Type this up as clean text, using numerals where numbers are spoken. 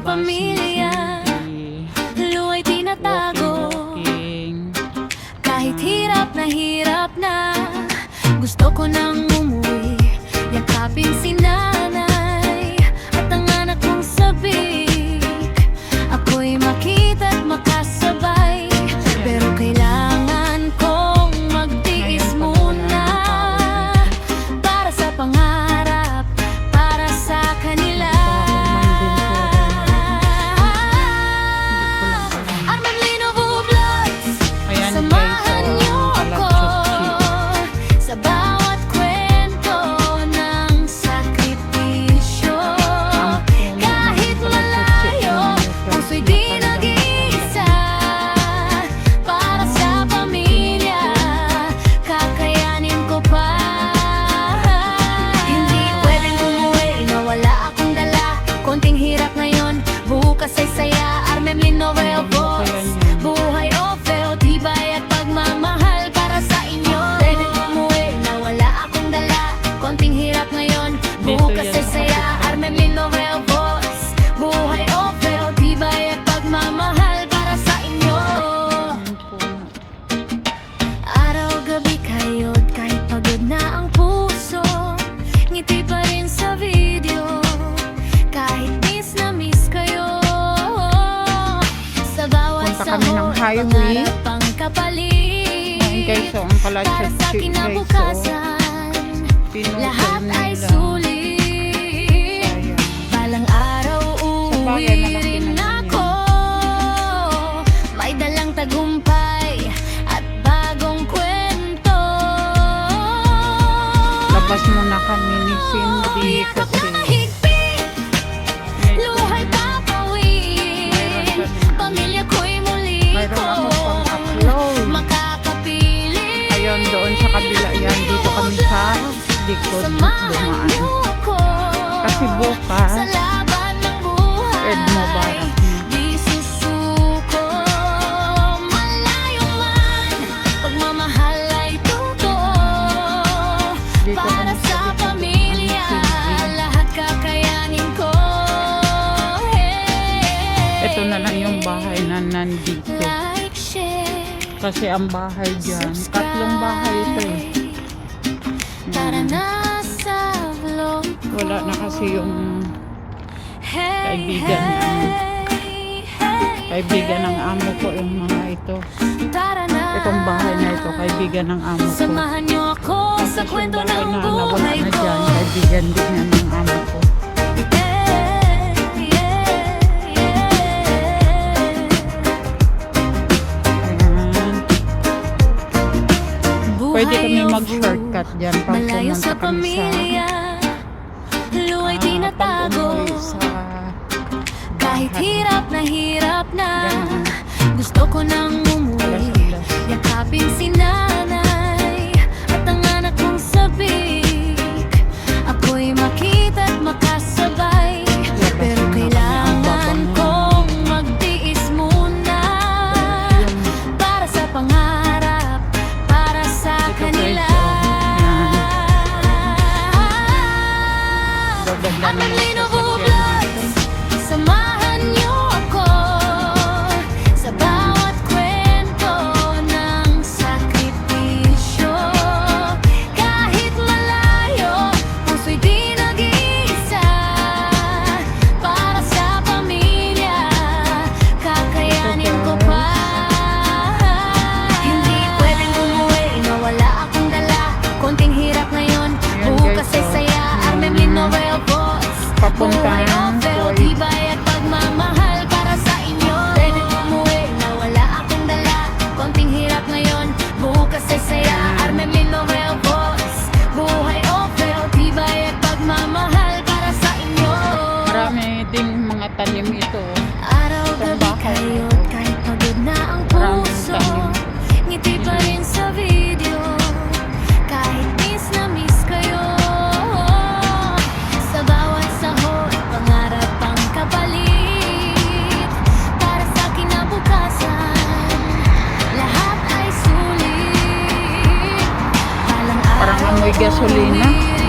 pamilya, luwa'y tinatago. Kahit hirap na, gusto ko nang umuwi, yakapin si nanay at ang anak kong sabik. Ako'y makita't makasabay, pero kailangan kong magtiis muna para sa pangarap, para sa kanila. Armelino Vlogs, samahan niyo ako sa bawat kwento ng sakripisyo. Kahit malayo, puso'y di nag-iisa. Para sa pamilya, kakayanin ko pa. Hindi pwedeng umuwi na wala akong dala. Konting hirap ngayon, bukas ay saya. Armelino Vlogs, buhay o feo, tibay at pagmamahal para sa inyo. Pwedeng umuwi na wala akong dala. Konting hirap ngayon, bukas ay saya. Armelino Vlogs, buhay o feo, tibay at pagmamahal para sa inyo. Araw-gabi kayo't kahit pagod na ang puso, ngiti pa rin sa video, kahit miss na miss kayo. Sa bawat Punta kami ng sahod, highway. pangarap ang kapalit. Ayun guys, so ang Para kalachot sa chick guys, so kinabukasan, pinutol lahat ay nila. sulit. Sayang. Balang araw Sa uuwi bagay, malaki rin naman yun. ako, may dalang tagumpay at bagong kwento. Labas muna kami ni Cindy Yakap kasi na higpit, luhay papawid, pamilya ko'y muli mayroon ko ako pang upload. makakapiling. Ayun, doon sa kabila yan. Dito kami sa likod Samahan dumaan. niyo ako Kasi bukas, sa laban ng buhay. Ed Mubarak. Di susuko, malayo man, pagmamahal ay totoo. Dito Para kami sa likod pamilya, dumaan. lahat kakayanin ko. Ito na lang yung bahay na nandito. Like, share, Kasi ang bahay dyan, tatlong bahay ito eh. tara na sa vlog ko. Wala na kasi yung kaibigan kaibigan ng amo ko yung mga ito. Tara na. Itong bahay na ito, kaibigan ng amo ko. Samahan niyo ako sa Tapos kwento yung bahay ng na nawala buhay na ko. dyan, kaibigan din yan ng amo ko. Ayan. Pwede kami mag-shortcut dyan pag Malayo pumunta sa kami pamilya, luwa'y tinatago. sa Kahit hirap na, Ganun. gusto ko nang umuwi, Alas-alas. yakapin si nanay at ang anak kong sabik. Ako'y makita't makasabay, pero kailangan kong magtiis muna para sa pangarap, para sa Ito, kanila. Gaganda naman Armelino sa sasakyan Vlogs, samahan niyo ako sa bawat kwento ng sakripisyo. Kahit malayo, puso'y di nag-iisa. Para sa pamilya, kakayanin ko pa. Hindi pwedeng umuwi na wala akong dala. Konting hirap ngayon, Ayan, bukas guys, ay saya. Armelino Vlogs, Papunta buhay o ng feo, Kuwait. tibay at pagmamahal para sa inyo. Pwedeng umuwi na wala akong dala. Konting hirap ngayon, bukas ay saya. Armelino Vlogs, buhay o feo, tibay at pagmamahal para sa inyo. Marami ding mga tanim ito. Araw-gabi kayo, kahit pagod na ang Maraming puso, tanim. ngiti pa rin sa video, kahit miss na miss kayo. Sa bawat sahod, pangarap ang kapalit. Para sa kinabukasan, lahat ay sulit. Balang Parang araw, amoy gasolina. uuwi